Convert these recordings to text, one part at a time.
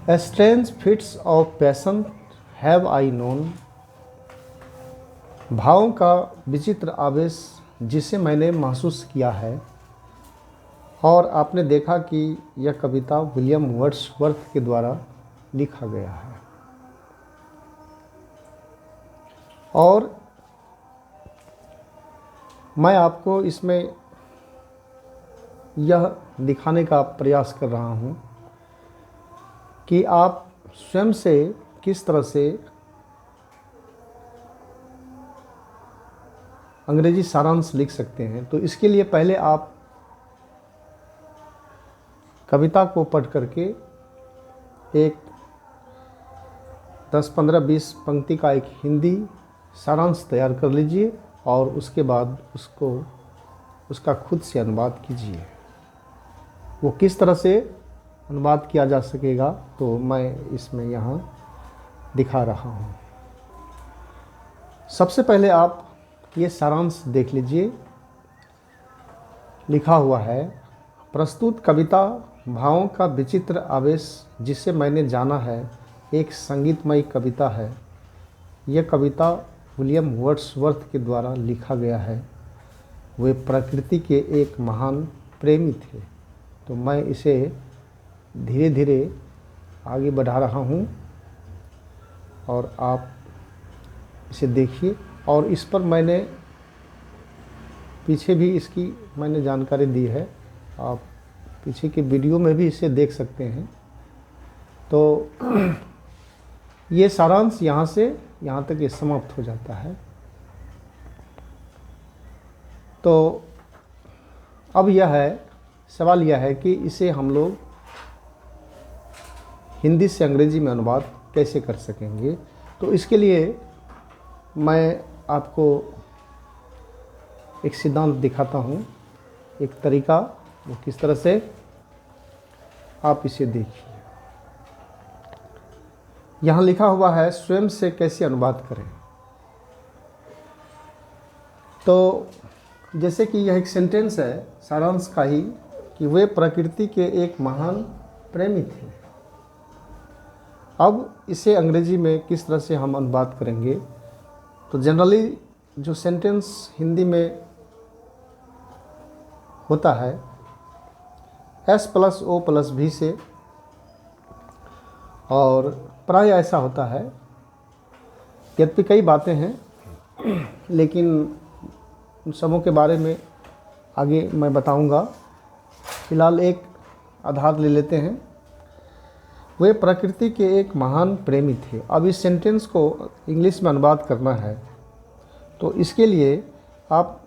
A strange fits of passion have I known। भावों का विचित्र आवेश जिसे मैंने महसूस किया है। और आपने देखा कि यह कविता विलियम वर्ड्सवर्थ के द्वारा लिखा गया है। और मैं आपको इसमें यह दिखाने का प्रयास कर रहा हूँ कि आप स्वयं से किस तरह से अंग्रेजी सारांश लिख सकते हैं। तो इसके लिए पहले आप कविता को पढ़ करके एक 10, 15, 20 पंक्ति का एक हिंदी सारांश तैयार कर लीजिए और उसके बाद उसका खुद से अनुवाद कीजिए। वो किस तरह से अनुवाद किया जा सकेगा तो मैं इसमें यहाँ दिखा रहा हूँ। सबसे पहले आप ये सारांश देख लीजिए। लिखा हुआ है, प्रस्तुत कविता भावों का विचित्र आवेश जिसे मैंने जाना है एक संगीतमयी कविता है। यह कविता विलियम वर्ड्सवर्थ के द्वारा लिखा गया है। वे प्रकृति के एक महान प्रेमी थे। तो मैं इसे धीरे धीरे आगे बढ़ा रहा हूँ और आप इसे देखिए। और इस पर मैंने पीछे भी इसकी मैंने जानकारी दी है। आप पीछे के वीडियो में भी इसे देख सकते हैं। तो ये सारांश यहाँ से यहाँ तक ये समाप्त हो जाता है। तो अब सवाल यह है कि इसे हम लोग हिंदी से अंग्रेजी में अनुवाद कैसे कर सकेंगे। तो इसके लिए मैं आपको एक सिद्धांत दिखाता हूँ, एक तरीका, वो किस तरह से आप इसे देखिए। यहाँ लिखा हुआ है स्वयं से कैसे अनुवाद करें। तो जैसे कि यह एक सेंटेंस है सारांश का ही कि वे प्रकृति के एक महान प्रेमी थे। अब इसे अंग्रेजी में किस तरह से हम अनुवाद करेंगे। तो जनरली जो सेंटेंस हिंदी में होता है S+O+V से, और प्राय ऐसा होता है। यद्यपि कई बातें हैं लेकिन उन सबों के बारे में आगे मैं बताऊंगा। फिलहाल एक आधार ले लेते हैं। वे प्रकृति के एक महान प्रेमी थे। अब इस सेंटेंस को इंग्लिश में अनुवाद करना है। तो इसके लिए आप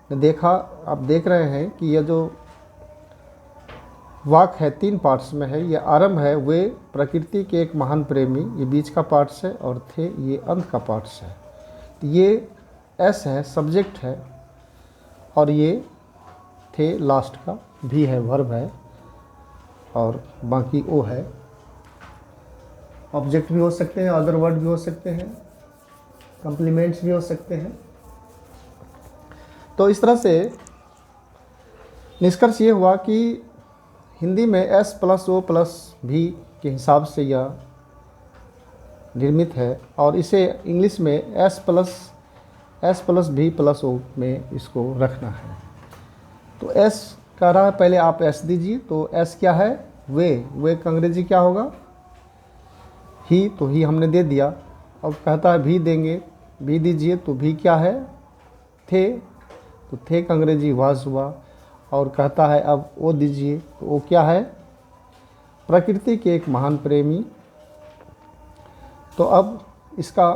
देख रहे हैं कि यह जो वाक्य है 3 पार्ट्स में है। यह आरंभ है, वे प्रकृति के एक महान प्रेमी, ये बीच का पार्ट्स है, और थे ये अंत का पार्ट्स है। ये एस है, सब्जेक्ट है, और ये थे लास्ट का भी है, वर्ब है, और बाकी ओ है। ऑब्जेक्ट भी हो सकते हैं, अदर वर्ड भी हो सकते हैं, कम्प्लीमेंट्स भी हो सकते हैं। तो इस तरह से निष्कर्ष ये हुआ कि हिंदी में S+O+V के हिसाब से यह निर्मित है, और इसे इंग्लिश में S+V+O में इसको रखना है। तो S कह रहा है, पहले आप S दीजिए। तो S क्या है? वे का अंग्रेजी क्या होगा? ही। तो ही हमने दे दिया। अब कहता है भी देंगे, भी दीजिए। तो भी क्या है? थे। तो थे का अंग्रेजी वाज हुआ। और कहता है अब ओ दीजिए। तो ओ क्या है? प्रकृति के एक महान प्रेमी। तो अब इसका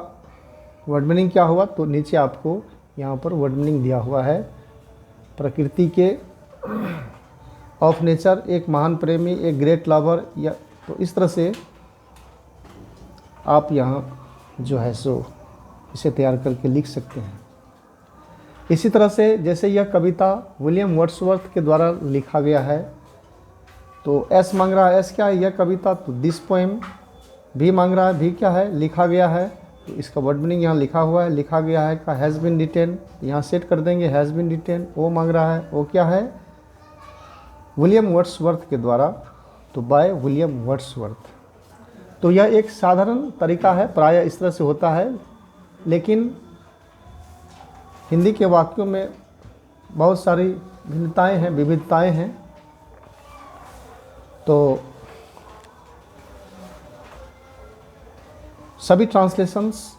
वर्ड मीनिंग क्या हुआ? तो नीचे आपको यहाँ पर वर्ड मीनिंग दिया हुआ है। प्रकृति के, ऑफ नेचर, एक महान प्रेमी, एक ग्रेट लवर। या तो इस तरह से आप यहाँ जो है सो इसे तैयार करके लिख सकते हैं। इसी तरह से जैसे यह कविता विलियम वर्ड्सवर्थ के द्वारा लिखा गया है, तो एस मांग रहा है। एस क्या है? यह कविता। तो दिस पोएम। भी मांग रहा है। भी क्या है? लिखा गया है। तो इसका वर्ड मीनिंग यहाँ लिखा हुआ है। लिखा गया है का हैज़ बीन रिटेन, यहाँ सेट कर देंगे हैज़ बीन रिटेन। ओ मांग रहा है। ओ क्या है? विलियम वर्ड्सवर्थ के द्वारा। तो बाय विलियम वर्ड्सवर्थ। तो यह एक साधारण तरीका है, प्रायः इस तरह से होता है, लेकिन हिंदी के वाक्यों में बहुत सारी भिन्नताएं हैं, विविधताएं हैं। तो सभी ट्रांसलेशंस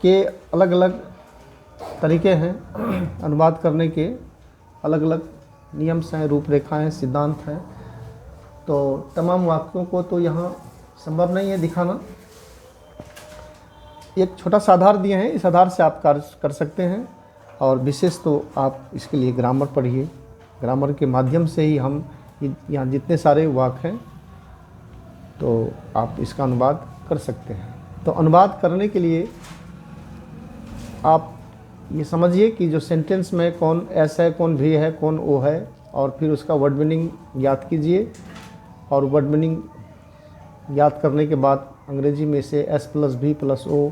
के अलग अलग तरीके हैं, अनुवाद करने के अलग अलग नियम्स हैं, रूपरेखाएं, सिद्धांत हैं। तो तमाम वाक्यों को तो यहाँ संभव नहीं है दिखाना। एक छोटा सा आधार दिए हैं, इस आधार से आप कार्य कर सकते हैं, और विशेष तो आप इसके लिए ग्रामर पढ़िए। ग्रामर के माध्यम से ही हम यहाँ जितने सारे वाक्य हैं तो आप इसका अनुवाद कर सकते हैं। तो अनुवाद करने के लिए आप ये समझिए कि जो सेंटेंस में कौन एस है, कौन भी है, कौन ओ है, और फिर उसका वर्ड मीनिंग याद कीजिए। और वर्ड मीनिंग याद करने के बाद अंग्रेजी में से एस प्लस भी प्लस ओ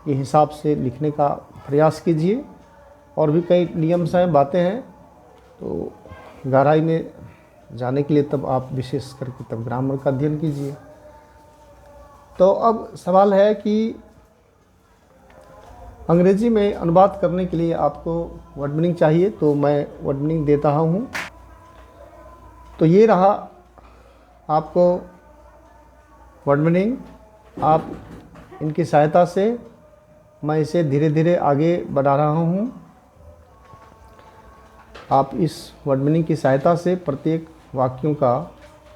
ये हिसाब से लिखने का प्रयास कीजिए। और भी कई नियम्स हैं, बातें हैं, तो गहराई में जाने के लिए तब आप विशेष करके तब ग्रामर का अध्ययन कीजिए। तो अब सवाल है कि अंग्रेजी में अनुवाद करने के लिए आपको वर्ड मीनिंग चाहिए, तो मैं वर्ड मीनिंग देता हूँ। तो ये रहा आपको वर्ड मीनिंग। आप इनकी सहायता से मैं इसे धीरे धीरे आगे बढ़ा रहा हूँ। आप इस वर्ड मीनिंग की सहायता से प्रत्येक वाक्यों का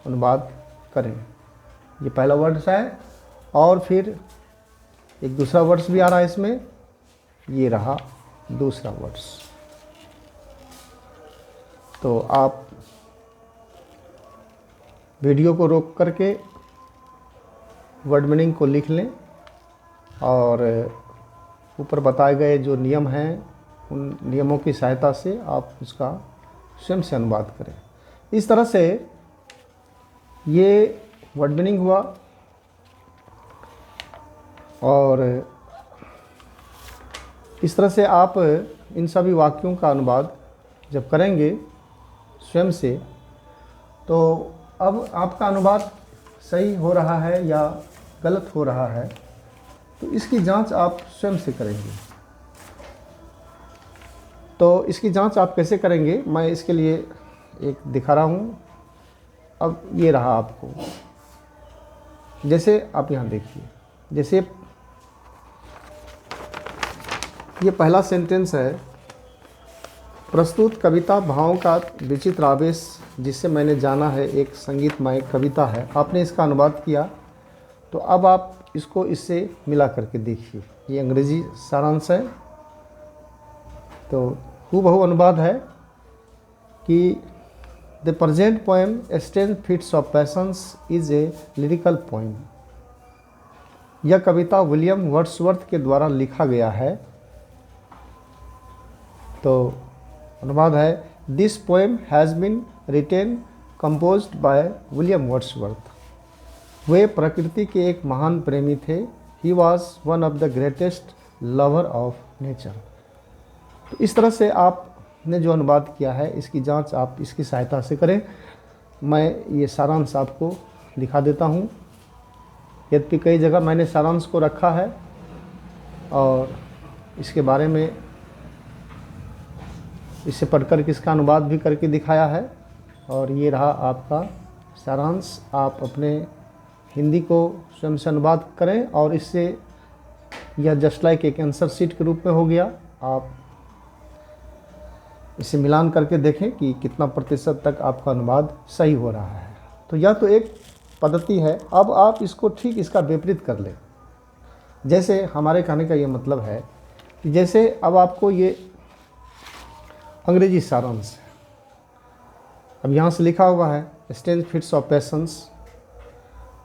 अनुवाद करें। ये पहला वर्ड्स है, और फिर एक दूसरा वर्ड्स भी आ रहा है इसमें, ये रहा दूसरा वर्ड्स। तो आप वीडियो को रोक करके वर्ड मीनिंग को लिख लें, और ऊपर बताए गए जो नियम हैं उन नियमों की सहायता से आप उसका स्वयं से अनुवाद करें। इस तरह से ये वर्ड मीनिंग हुआ। और इस तरह से आप इन सभी वाक्यों का अनुवाद जब करेंगे स्वयं से, तो अब आपका अनुवाद सही हो रहा है या गलत हो रहा है, तो इसकी जांच आप स्वयं से करेंगे। तो इसकी जांच आप कैसे करेंगे, मैं इसके लिए एक दिखा रहा हूँ। अब ये रहा आपको, जैसे आप यहाँ देखिए, जैसे ये पहला सेंटेंस है, प्रस्तुत कविता भावों का विचित्र आवेश जिससे मैंने जाना है एक संगीतमय कविता है। आपने इसका अनुवाद किया, तो अब आप इसको इससे मिला करके देखिए। ये अंग्रेजी सारांश है। तो हूबहू अनुवाद है कि the present poem strange fits of passions is a lyrical poem. यह कविता विलियम वर्ड्सवर्थ के द्वारा लिखा गया है। तो अनुवाद है, this poem has been written composed by William Wordsworth. वे प्रकृति के एक महान प्रेमी थे। He was one of the greatest lover of nature. तो इस तरह से आपने जो अनुवाद किया है इसकी जांच आप इसकी सहायता से करें। मैं ये सारांश आपको दिखा देता हूँ। यद्यपि कई जगह मैंने सारांश को रखा है और इसके बारे में इसे पढ़कर किसका अनुवाद भी करके दिखाया है। और ये रहा आपका सारांश। आप अपने हिंदी को स्वयं से अनुवाद करें, और इससे यह जस्ट लाइक एक आंसर शीट के रूप में हो गया। आप इसे मिलान करके देखें कि कितना प्रतिशत तक आपका अनुवाद सही हो रहा है। तो यह तो एक पद्धति है। अब आप इसको ठीक इसका विपरीत कर लें। जैसे हमारे कहने का ये मतलब है कि जैसे अब आपको ये अंग्रेजी सारांश है, अब यहाँ से लिखा हुआ है स्टेन फिट्स ऑफ पैशंस।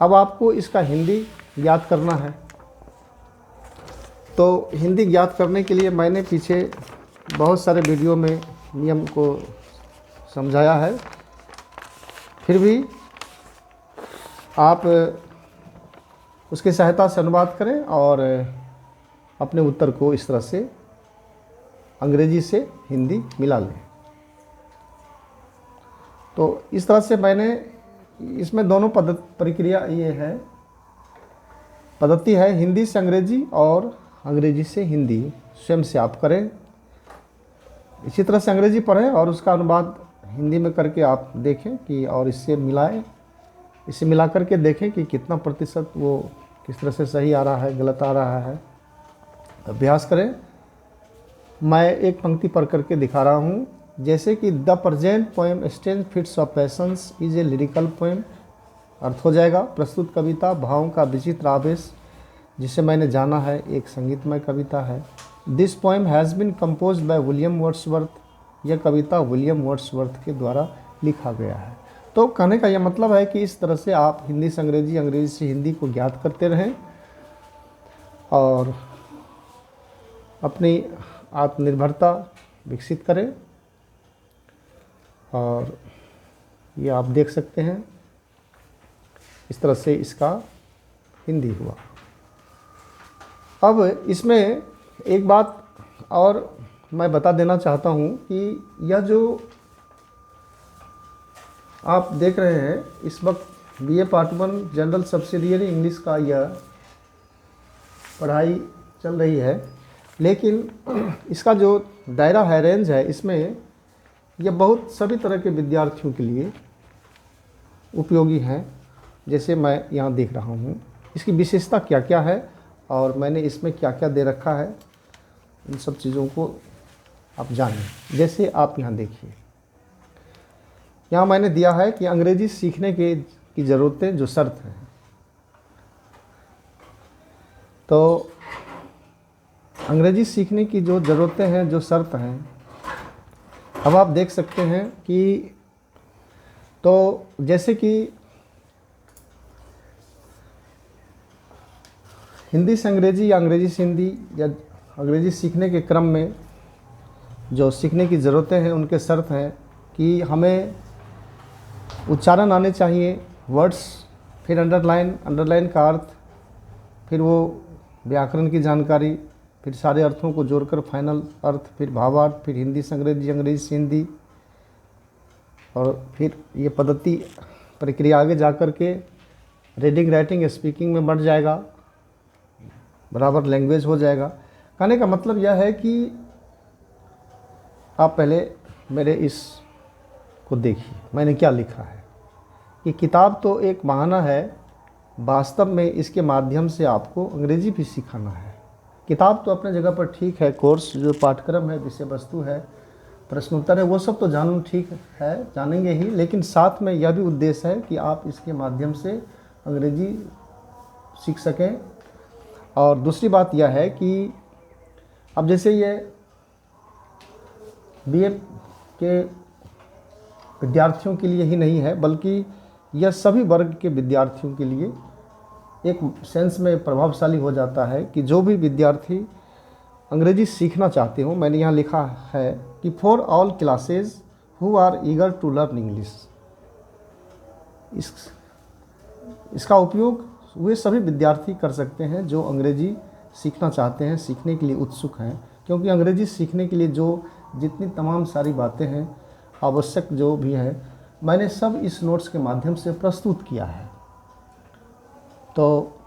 अब आपको इसका हिंदी याद करना है। तो हिंदी याद करने के लिए मैंने पीछे बहुत सारे वीडियो में नियम को समझाया है। फिर भी आप उसकी सहायता से अनुवाद करें और अपने उत्तर को इस तरह से अंग्रेजी से हिंदी मिला लें। तो इस तरह से मैंने इसमें दोनों प्रक्रिया ये है, पद्धति है हिंदी से अंग्रेजी और अंग्रेजी से हिंदी, स्वयं से आप करें। इसी तरह से अंग्रेजी पढ़ें और उसका अनुवाद हिंदी में करके आप देखें कि, और इससे मिलाएं, इसे मिला करके देखें कि कितना प्रतिशत वो किस तरह से सही आ रहा है, गलत आ रहा है। अभ्यास करें। मैं एक पंक्ति पढ़ करके दिखा रहा हूँ, जैसे कि the present poem strange fits of passions is a lyrical poem. अर्थ हो जाएगा, प्रस्तुत कविता भावों का विचित्र आवेश जिसे मैंने जाना है एक संगीतमय कविता है। This poem has been composed by William Wordsworth. यह कविता विलियम वर्ड्सवर्थ के द्वारा लिखा गया है। तो कहने का यह मतलब है कि इस तरह से आप हिंदी से अंग्रेजी, अंग्रेजी से हिंदी को ज्ञात करते रहें और अपनी आत्मनिर्भरता विकसित करें। और ये आप देख सकते हैं, इस तरह से इसका हिंदी हुआ। अब इसमें एक बात और मैं बता देना चाहता हूँ कि यह जो आप देख रहे हैं इस वक्त BA part 1 general subsidiary English का यह पढ़ाई चल रही है, लेकिन इसका जो दायरा है, रेंज है, इसमें यह बहुत सभी तरह के विद्यार्थियों के लिए उपयोगी है। जैसे मैं यहाँ देख रहा हूँ इसकी विशेषता क्या क्या है और मैंने इसमें क्या क्या दे रखा है, इन सब चीज़ों को आप जानिए। जैसे आप यहाँ देखिए, यहाँ मैंने दिया है कि अंग्रेजी सीखने की ज़रूरतें जो शर्त हैं। तो अंग्रेजी सीखने की जो ज़रूरतें हैं, जो शर्त हैं, अब आप देख सकते हैं कि तो जैसे कि हिंदी से अंग्रेजी या अंग्रेजी से हिंदी या अंग्रेजी सीखने के क्रम में जो सीखने की ज़रूरतें हैं, उनके शर्त हैं कि हमें उच्चारण आने चाहिए, वर्ड्स, फिर अंडरलाइन का अर्थ, फिर वो व्याकरण की जानकारी, फिर सारे अर्थों को जोड़कर फाइनल अर्थ, फिर भावार्थ, फिर हिंदी से अंग्रेजी, अंग्रेजी से हिंदी, और फिर ये पद्धति प्रक्रिया आगे जा कर के रीडिंग, राइटिंग, स्पीकिंग में बढ़ जाएगा, बराबर लैंग्वेज हो जाएगा। कहने का मतलब यह है कि आप पहले मेरे इस को देखिए, मैंने क्या लिखा है कि किताब तो एक बहाना है, वास्तव में इसके माध्यम से आपको अंग्रेजी भी सिखाना है। किताब तो अपने जगह पर ठीक है, कोर्स जो पाठ्यक्रम है, विषय वस्तु है, प्रश्नोत्तर है, वो सब तो जानना ठीक है, जानेंगे ही, लेकिन साथ में यह भी उद्देश्य है कि आप इसके माध्यम से अंग्रेजी सीख सकें। और दूसरी बात यह है कि अब जैसे ये बीए के विद्यार्थियों के लिए ही नहीं है, बल्कि यह सभी वर्ग के विद्यार्थियों के लिए एक सेंस में प्रभावशाली हो जाता है कि जो भी विद्यार्थी अंग्रेजी सीखना चाहते हो, मैंने यहाँ लिखा है कि for all classes who are eager to learn English. इसका उपयोग वे सभी विद्यार्थी कर सकते हैं जो अंग्रेजी सीखना चाहते हैं, सीखने के लिए उत्सुक हैं, क्योंकि अंग्रेजी सीखने के लिए जो जितनी तमाम सारी बातें हैं, आवश्यक जो भी है, मैंने सब इस नोट्स के माध्यम से प्रस्तुत किया है। तो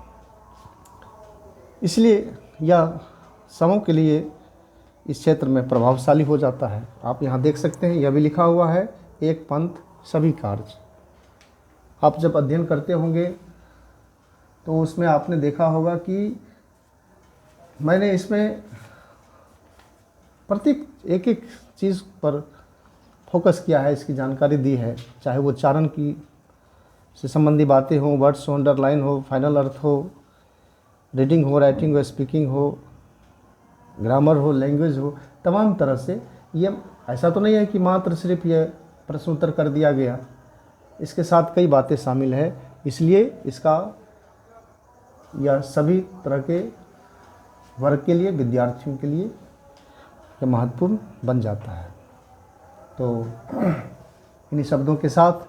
इसलिए यह समूह के लिए इस क्षेत्र में प्रभावशाली हो जाता है। आप यहाँ देख सकते हैं, यह भी लिखा हुआ है, एक पंथ सभी कार्य। आप जब अध्ययन करते होंगे तो उसमें आपने देखा होगा कि मैंने इसमें प्रत्येक एक एक चीज़ पर फोकस किया है, इसकी जानकारी दी है, चाहे वो उच्चारण की से संबंधी बातें हों, वर्ड्स हो, अंडरलाइन हो, फाइनल अर्थ हो, रीडिंग हो, राइटिंग हो, स्पीकिंग हो, ग्रामर हो, लैंग्वेज हो, तमाम तरह से। ये ऐसा तो नहीं है कि मात्र सिर्फ ये प्रश्न उत्तर कर दिया गया, इसके साथ कई बातें शामिल है, इसलिए इसका यह सभी तरह के वर्ग के लिए, विद्यार्थियों के लिए यह महत्वपूर्ण बन जाता है। तो इन्हीं शब्दों के साथ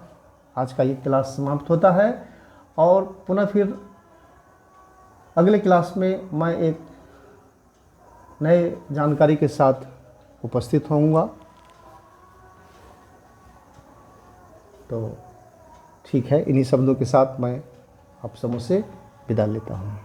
आज का ये क्लास समाप्त होता है और पुनः फिर अगले क्लास में मैं एक नए जानकारी के साथ उपस्थित होऊंगा। तो ठीक है, इन्हीं शब्दों के साथ मैं आप सबों से विदा लेता हूँ।